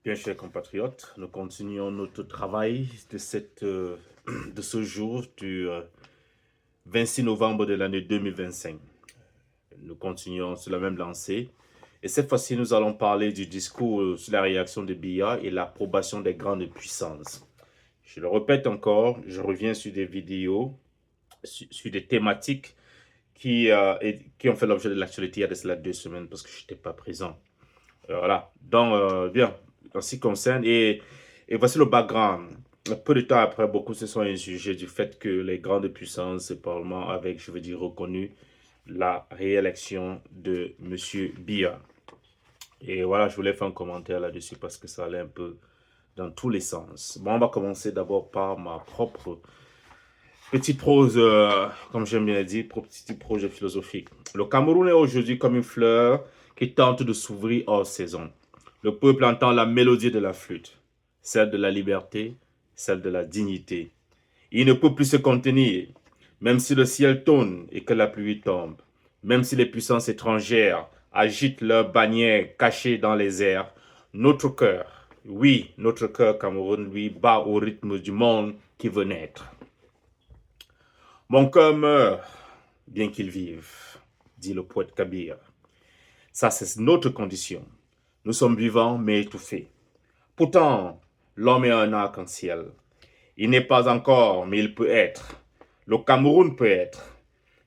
Bien, chers compatriotes, nous continuons notre travail de ce jour du 26 novembre de l'année 2025. Nous continuons sur la même lancée. Et cette fois-ci, nous allons parler du discours sur la réaction de Biya et l'approbation des grandes puissances. Je le répète encore, je reviens sur des vidéos, sur des thématiques qui ont fait l'objet de l'actualité il y a de cela 2 semaines parce que je n'étais pas présent. Voilà. Donc, bien, en ce qui concerne, et voici le background. Peu de temps après, beaucoup se sont insurgés du fait que les grandes puissances, le Parlement, avec, je veux dire, reconnu la réélection de M. Biya. Et voilà, je voulais faire un commentaire là-dessus parce que ça allait un peu dans tous les sens. Bon, on va commencer d'abord par ma propre petite prose, comme j'aime bien dire, petite projet philosophique. Le Cameroun est aujourd'hui comme une fleur qui tente de s'ouvrir hors saison. Le peuple entend la mélodie de la flûte, celle de la liberté, celle de la dignité. Il ne peut plus se contenir, même si le ciel tonne et que la pluie tombe, même si les puissances étrangères agitent leurs bannières cachées dans les airs. Notre cœur, oui, notre cœur Cameroun, lui, bat au rythme du monde qui veut naître. Mon cœur meurt, bien qu'il vive, dit le poète Kabir. Ça, c'est notre condition. Nous sommes vivants, mais étouffés. Pourtant, l'homme est un arc-en-ciel. Il n'est pas encore, mais il peut être. Le Cameroun peut être.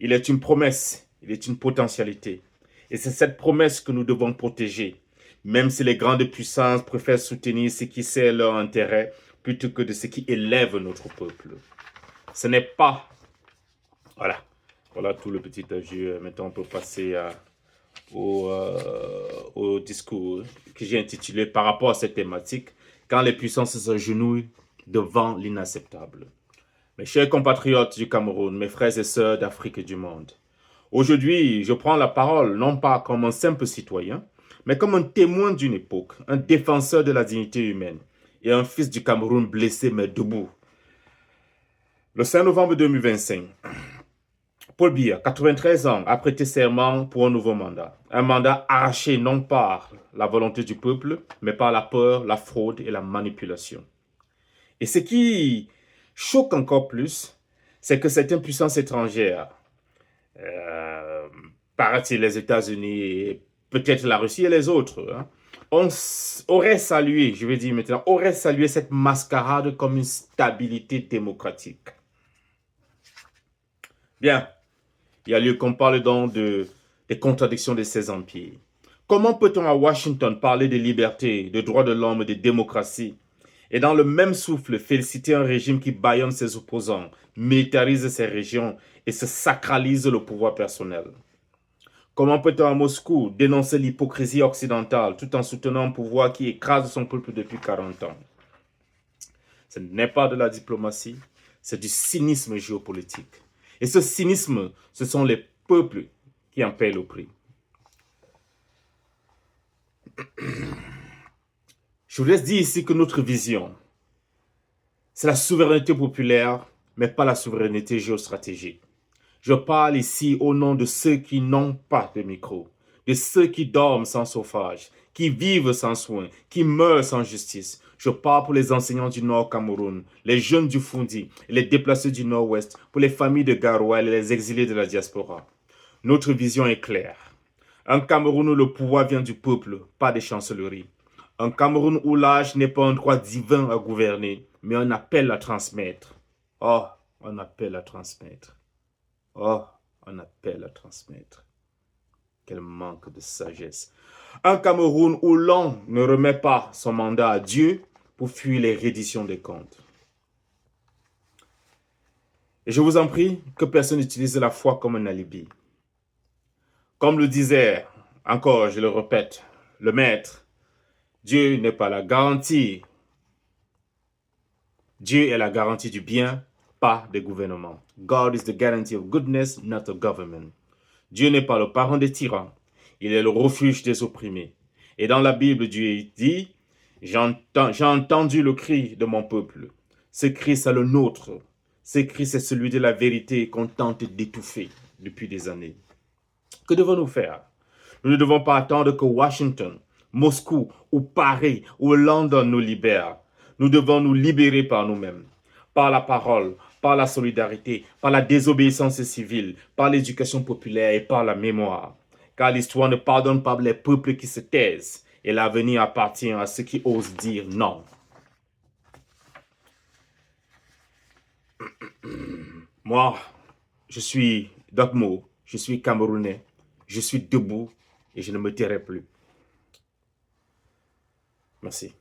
Il est une promesse, il est une potentialité. Et c'est cette promesse que nous devons protéger, même si les grandes puissances préfèrent soutenir ce qui sert leur intérêt plutôt que de ce qui élève notre peuple. Ce n'est pas... Voilà. Voilà tout le petit avis. Maintenant, on peut passer au discours que j'ai intitulé par rapport à cette thématique, quand les puissances s'agenouillent devant l'inacceptable. Mes chers compatriotes du Cameroun, mes frères et sœurs d'Afrique et du monde, aujourd'hui, je prends la parole non pas comme un simple citoyen, mais comme un témoin d'une époque, un défenseur de la dignité humaine et un fils du Cameroun blessé mais debout. Le 5 novembre 2025, Paul Biya, 93 ans, a prêté serment pour un nouveau mandat. Un mandat arraché non par la volonté du peuple, mais par la peur, la fraude et la manipulation. Et ce qui choque encore plus, c'est que certaines puissances étrangères, euh, paraît-il les États-Unis et peut-être la Russie et les autres, auraient salué, je vais dire maintenant, auraient salué cette mascarade comme une stabilité démocratique. Bien, il y a lieu qu'on parle donc des contradictions de ces empires. Comment peut-on à Washington parler de liberté, de droits de l'homme, de démocratie, et dans le même souffle féliciter un régime qui bâillonne ses opposants, militarise ses régions et se sacralise le pouvoir personnel? Comment peut-on à Moscou dénoncer l'hypocrisie occidentale tout en soutenant un pouvoir qui écrase son peuple depuis 40 ans? Ce n'est pas de la diplomatie, c'est du cynisme géopolitique. Et ce cynisme, ce sont les peuples qui en paient le prix. Je vous laisse dire ici que notre vision, c'est la souveraineté populaire, mais pas la souveraineté géostratégique. Je parle ici au nom de ceux qui n'ont pas de micro, de ceux qui dorment sans chauffage, qui vivent sans soins, qui meurent sans justice. Je parle pour les enseignants du Nord Cameroun, les jeunes du Fundi et les déplacés du Nord-Ouest, pour les familles de Garoua et les exilés de la diaspora. Notre vision est claire. Un Cameroun où le pouvoir vient du peuple, pas des chancelleries. Un Cameroun où l'âge n'est pas un droit divin à gouverner, mais un appel à transmettre. Oh, un appel à transmettre. Oh, un appel à transmettre. Quel manque de sagesse. Un Cameroun où l'on ne remet pas son mandat à Dieu pour fuir les redditions des comptes. Et je vous en prie, que personne n'utilise la foi comme un alibi. Comme le disait, encore je le répète, le maître, Dieu n'est pas la garantie. Dieu est la garantie du bien, pas des gouvernements. God is the guarantee of goodness, not a government. Dieu n'est pas le parent des tyrans. Il est le refuge des opprimés. Et dans la Bible, Dieu dit, j'ai entendu le cri de mon peuple. Ce cri, c'est le nôtre. Ce cri, c'est celui de la vérité qu'on tente d'étouffer depuis des années. Que devons-nous faire? Nous ne devons pas attendre que Washington Moscou ou Paris ou London nous libèrent. Nous devons nous libérer par nous-mêmes, par la parole, par la solidarité, par la désobéissance civile, par l'éducation populaire et par la mémoire. Car l'histoire ne pardonne pas les peuples qui se taisent et l'avenir appartient à ceux qui osent dire non. Moi, je suis Dogmo, je suis Camerounais, je suis debout et je ne me tairai plus. Merci.